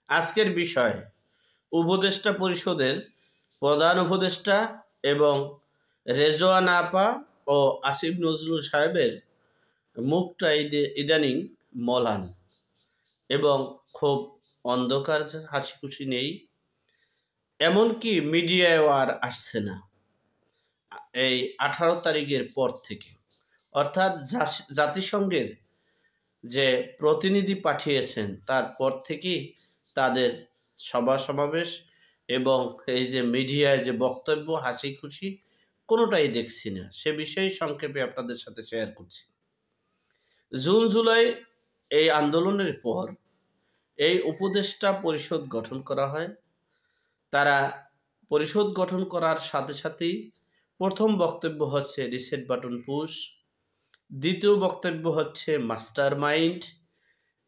আজকের বিষয় উপদেষ্টা পরিষদের প্রধান উপদেষ্টা এবং রেজওয়ান আপা ও আসিফ নজরুল সাহেবের মুখটা ইদানিং মলান এবং খুব অন্ধকার, হাসি খুশি নেই। এমনকি মিডিয়ায়ও আর আসছে না এই 18 তারিখের পর থেকে, অর্থাৎ জাতিসংঘের যে প্রতিনিধি পাঠিয়েছেন তারপর থেকেই তাদের সভা সমাবেশ এবং এই যে মিডিয়ায় যে বক্তব্য, হাসি খুশি কোনোটাই দেখছি না। সে বিষয়ে সংক্ষেপে আপনাদের সাথে শেয়ার করছি। জুন জুলাই এই আন্দোলনের পর এই উপদেষ্টা পরিষদ গঠন করা হয়। তারা পরিষদ গঠন করার সাথে সাথেই প্রথম বক্তব্য হচ্ছে রিসেট বাটন পুশ, দ্বিতীয় বক্তব্য হচ্ছে মাস্টার মাইন্ড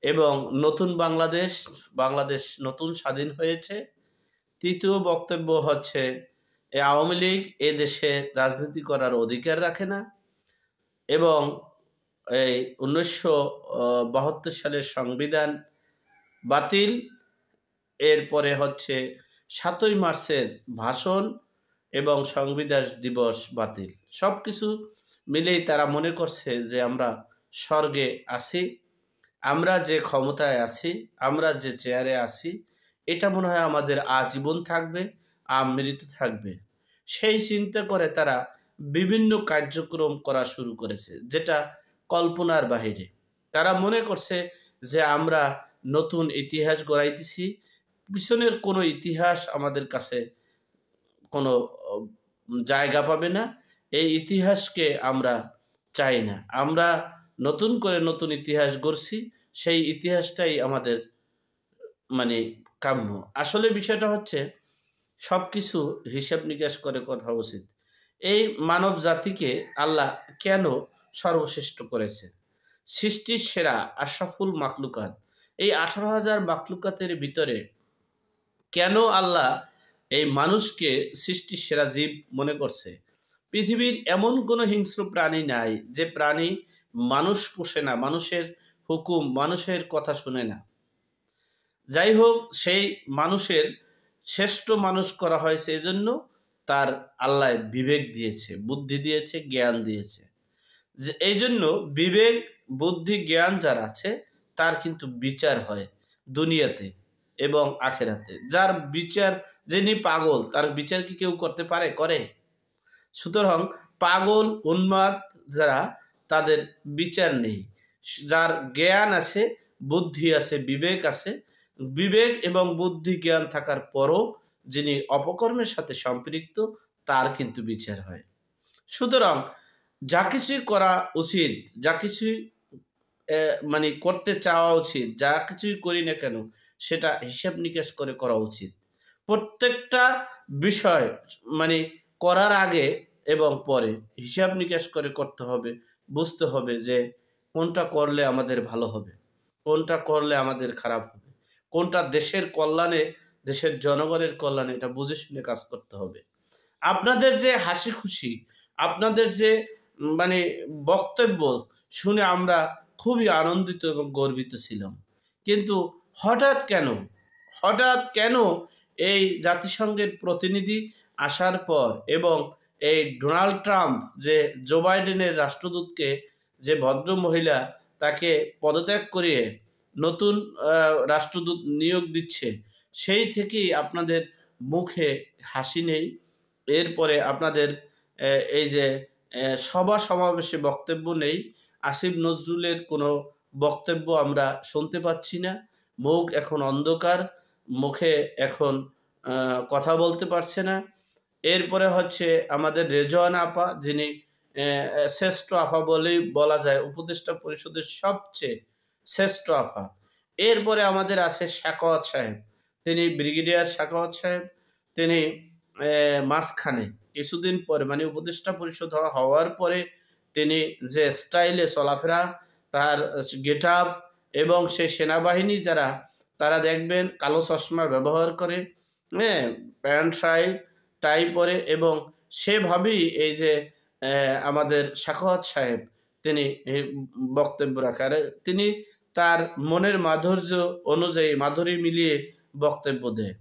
এবং নতুন বাংলাদেশ, বাংলাদেশ নতুন স্বাধীন হয়েছে। তৃতীয় বক্তব্য হচ্ছে আওয়ামী লীগ এ দেশে রাজনীতি করার অধিকার রাখে না এবং এই 1972 সালের সংবিধান বাতিল। এরপরে হচ্ছে 7ই মার্চের ভাষণ এবং সংবিধান দিবস বাতিল। সব কিছু মিলেই তারা মনে করছে যে আমরা স্বর্গে আছি, আমরা যে ক্ষমতায় আছি, আমরা যে চেয়ারে আছি, এটা মনে হয় আমাদের আজীবন থাকবে, আমৃত্যু থাকবে। সেই চিন্তা করে তারা বিভিন্ন কার্যক্রম করা শুরু করেছে, যেটা কল্পনার বাহিরে। তারা মনে করছে যে আমরা নতুন ইতিহাস গড়াইতেছি, পিছনের কোনো ইতিহাস আমাদের কাছে কোনো জায়গা পাবে না। এই ইতিহাসকে আমরা চাই না। আমরা নতুন করে নতুন ইতিহাস গড়ছি, সেই ইতিহাসটাই আমাদের মানে কাম্য। আসলে বিষয়টা হচ্ছে সব কিছু হিসাব নিকাশ করে কথা উচিত। এই মানব জাতিকে আল্লাহ কেন সর্বশ্রেষ্ঠ করেছে? সৃষ্টির সেরা আশরাফুল মাখলুকাত, এই 18,000 মাখলুকাতের ভিতরে কেন আল্লাহ এই মানুষকে সৃষ্টির সেরা জীব মনে করছে? পৃথিবীর এমন কোনো হিংস্র প্রাণী নাই যে প্রাণী মানুষ পোষে না, মানুষের হুকুম, মানুষের কথা শুনে না। যাই হোক, সেই মানুষের শ্রেষ্ঠ মানুষ করা হয়েছে এজন্য তার আল্লাহ বিবেক দিয়েছে, বুদ্ধি দিয়েছে, জ্ঞান দিয়েছে। যে এই জন্য বিবেক, বুদ্ধি, জ্ঞান যার আছে তার কিন্তু বিচার হয় দুনিয়াতে এবং আখেরাতে। যার বিচার, যিনি পাগল, তার বিচার কি কেউ করতে পারে? করে? সুতরাং পাগল, উন্মাদ যারা, তাদের বিচার নেই। যার জ্ঞান আছে, বুদ্ধি আছে, বিবেক আছে, বিবেক এবং বুদ্ধি জ্ঞান থাকার পরও যিনি অপকর্মের সাথে সম্পৃক্ত, তার কিন্তু বিচার হয়। সুতরাং যা কিছুই করা উচিত, যা কিছুই মানে করতে চাওয়া উচিত, যা কিছুই করি না কেন সেটা হিসাব নিকাশ করে করা উচিত। প্রত্যেকটা বিষয় মানে করার আগে এবং পরে হিসাব নিকাশ করে করতে হবে। বুঝতে হবে যে কোনটা করলে আমাদের ভালো হবে, কোনটা করলে আমাদের খারাপ হবে, কোনটা দেশের কল্যাণে, দেশের জনগণের কল্যাণে, এটা বুঝে শুনে কাজ করতে হবে। আপনাদের যে হাসি খুশি, আপনাদের যে মানে বক্তব্য শুনে আমরা খুবই আনন্দিত এবং গর্বিত ছিলাম। কিন্তু হঠাৎ কেন এই জাতিসংঘের প্রতিনিধি আসার পর এবং এই ডোনাল্ড ট্রাম্প যে জো বাইডেনের রাষ্ট্রদূতকে, যে ভদ্র মহিলা তাকে পদত্যাগ করিয়ে নতুন রাষ্ট্রদূত নিয়োগ দিচ্ছে, সেই থেকেই আপনাদের মুখে হাসি নেই। এরপরে আপনাদের এই যে সভা সমাবেশে বক্তব্য নেই। আসিফ নজরুলের কোনো বক্তব্য আমরা শুনতে পাচ্ছি না। মুখ এখন অন্ধকার, মুখে এখন কথা বলতে পারছে না। এরপরে হচ্ছে আমাদের রেজওয়ান আপা, যিনি শ্রেষ্ঠ আপা বলেই বলা যায়, উপদেষ্টা পরিষদের সবচেয়ে শ্রেষ্ঠ আপা। এরপরে আমাদের আছে সাখাওয়াত সাহেব, তিনি ব্রিগেডিয়ার সাখাওয়াত সাহেব। তিনি মাঝখানে কিছুদিন পরে মানে উপদেষ্টা পরিষদ হওয়ার পরে তিনি যে স্টাইলে চলাফেরা, তার গেট আপ এবং সে সেনাবাহিনী যারা, তারা দেখবেন কালো চশমা ব্যবহার করে, হ্যাঁ, প্যান্ট টাই পরে, এবং সেভাবেই এই যে আমাদের সাখাওয়াত সাহেব তিনি বক্তব্য রাখে। আর তিনি তার মনের মাধুর্য অনুযায়ী, মাধুরী মিলিয়ে বক্তব্য দেয়।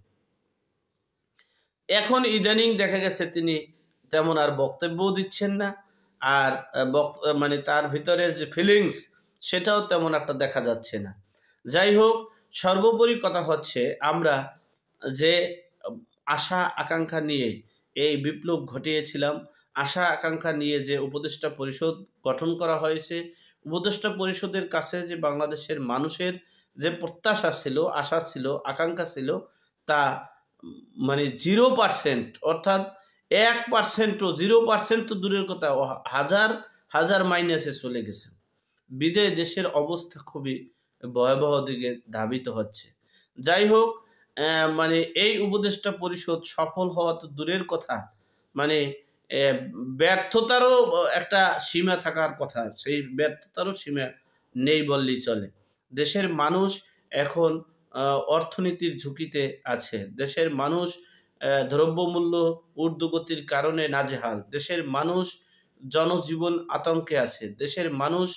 এখন ইদানিং দেখা গেছে তিনি তেমন আর বক্তব্যও দিচ্ছেন না, আর মানে তার ভিতরে যে ফিলিংস সেটাও তেমন একটা দেখা যাচ্ছে না। যাই হোক, সর্বোপরি কথা হচ্ছে আমরা যে আশা আকাঙ্ক্ষা নিয়ে এই বিপ্লব ঘটিয়েছিলাম, আশা আকাঙ্ক্ষা নিয়ে যে উপদেষ্টা পরিষদ গঠন করা হয়েছে, উপদেষ্টা পরিষদের কাছে যে বাংলাদেশের মানুষের যে প্রত্যাশা ছিল, আশা ছিল, আকাঙ্ক্ষা ছিল, তা মানে 0%, অর্থাৎ 1%ও 0% তো দূরের কথা, হাজার হাজার মাইনাসে চলে গেছে। বিদায় দেশের অবস্থা খুবই ভয়াবহ দিকে ধাবিত হচ্ছে। যাই হোক, মানে এই উপদেষ্টা পরিষদ সফল হওয়া তো দূরের কথা, মানে ব্যর্থতারও একটা সীমা থাকার কথা, সেই ব্যর্থতারও সীমা নেই বললেই চলে। দেশের মানুষ এখন অর্থনীতির ঝুঁকিতে আছে। দেশের মানুষ দ্রব্যমূল্য ঊর্ধ্বগতির কারণে নাজেহাল। দেশের মানুষ জনজীবন আতঙ্কে আছে। দেশের মানুষ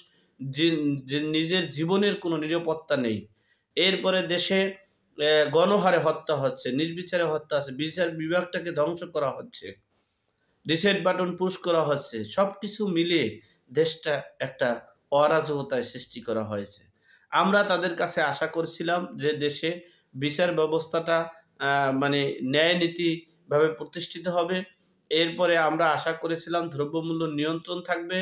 নিজের জীবনের কোনো নিরাপত্তা নেই। এরপরে দেশে গণহারে হত্যা হচ্ছে, নির্বিচারে হত্যা হচ্ছে, বিচার বিভাগটাকে ধ্বংস করা হচ্ছে, রিসেট বাটন পুশ করা হচ্ছে। সবকিছু মিলিয়ে দেশটা একটা অরাজকতায় সৃষ্টি করা হয়েছে। আমরা তাদের কাছে আশা করছিলাম যে দেশে বিচার ব্যবস্থাটা মানে ন্যায় নীতিভাবে প্রতিষ্ঠিত হবে। এরপরে আমরা আশা করেছিলাম দ্রব্যমূল্য নিয়ন্ত্রণ থাকবে।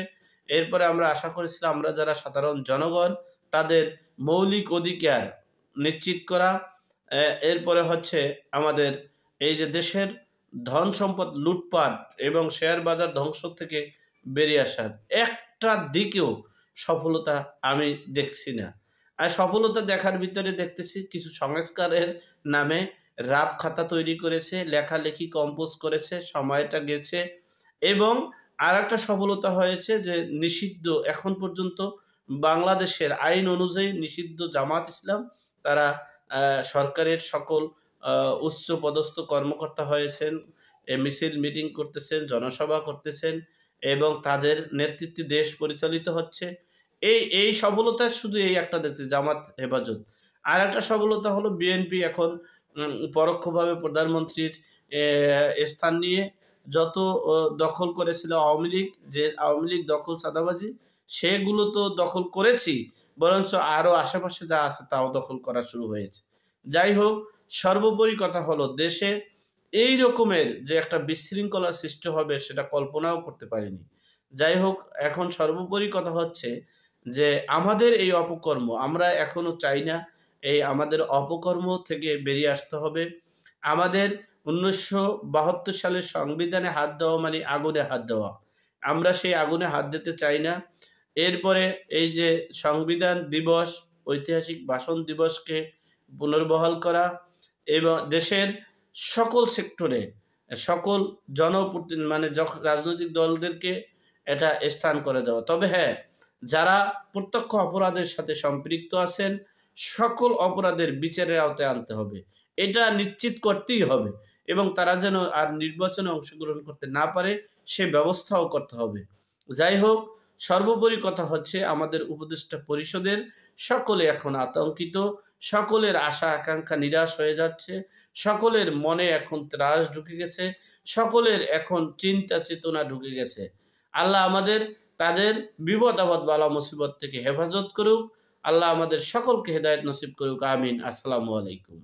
এরপরে আমরা আশা করেছিলাম আমরা যারা সাধারণ জনগণ তাদের মৌলিক অধিকার নিশ্চিত করা। এরপরে হচ্ছে আমাদের এই যে দেশের ধন সম্পদ লুটপাট এবং শেয়ার বাজার ধ্বংস থেকে বেরিয়ে আসার একটা দিকেও সফলতা আমি দেখছি না। আর সফলতা দেখার ভিতরে দেখতেছি কিছু সংস্কারের নামে রাব খাতা তৈরি করেছে, লেখালেখি কম্পোজ করেছে, সময়টা গেছে। এবং আর একটা সফলতা হয়েছে যে নিষিদ্ধ, এখন পর্যন্ত বাংলাদেশের আইন অনুযায়ী নিষিদ্ধ জামাত ইসলাম তারা সরকারের সকল উচ্চ পদস্থ কর্মকর্তা হয়েছেন, মিছিল মিটিং করতেছেন, জনসভা করতেছেন এবং তাদের নেতৃত্বে দেশ পরিচালিত হচ্ছে। এই সফলতা শুধু এই একটা দেখছি, জামাত হেফাজত। আর একটা সফলতা হলো বিএনপি এখন পরোক্ষভাবে প্রধানমন্ত্রীর স্থান নিয়ে যত দখল করেছিল আওয়ামী লীগ, যে আওয়ামী লীগ দখল চাঁদাবাজি, সেগুলো তো দখল করেছি, বরঞ্চ আরও আশেপাশে যা আছে তাও দখল করা শুরু হয়েছে। যাই হোক, সর্বোপরি কথা হলো দেশে এই রকমের যে একটা বিশৃঙ্খলা সৃষ্টি হবে সেটা কল্পনাও করতে পারিনি। যাই হোক, এখন সর্বোপরি কথা হচ্ছে যে আমাদের এই অপকর্ম আমরা এখনো চাই না। এই আমাদের অপকর্ম থেকে বেরিয়ে আসতে হবে। আমাদের ১৯৭২ সালের সংবিধানে হাত দেওয়া মানে আগুনে হাত দেওয়া। আমরা সেই আগুনে হাত দিতে চাই না। এরপরে এই যে সংবিধান দিবস, ঐতিহাসিক ভাষণ দিবসকে পুনর্বহাল করা এবং দেশের সকল সেক্টরে সকল মানে রাজনৈতিক দলদেরকে এটা স্থান করে দেওয়া। তবে হ্যাঁ, যারা প্রত্যক্ষ অপরাধের সাথে সম্পৃক্ত আছেন সকল অপরাধের বিচারের আওতায় আনতে হবে। এটা নিশ্চিত করতেই হবে এবং তারা যেন আর নির্বাচনে অংশগ্রহণ করতে না পারে সে ব্যবস্থাও করতে হবে। যাই হোক, সর্বোপরি কথা হচ্ছে আমাদের উপদেষ্টা পরিষদের সকলে এখন আতঙ্কিত, সকলের আশা আকাঙ্ক্ষা নিরাশ হয়ে যাচ্ছে, সকলের মনে এখন ত্রাস ঢুকে গেছে, সকলের এখন চিন্তা চেতনা ঢুকে গেছে। আল্লাহ আমাদের তাদের বিপদ আপদ বালা মুসিবত থেকে হেফাজত করুক। আল্লাহ আমাদের সকলকে হেদায়েত নসিব করুক। আমিন। আসসালামু আলাইকুম।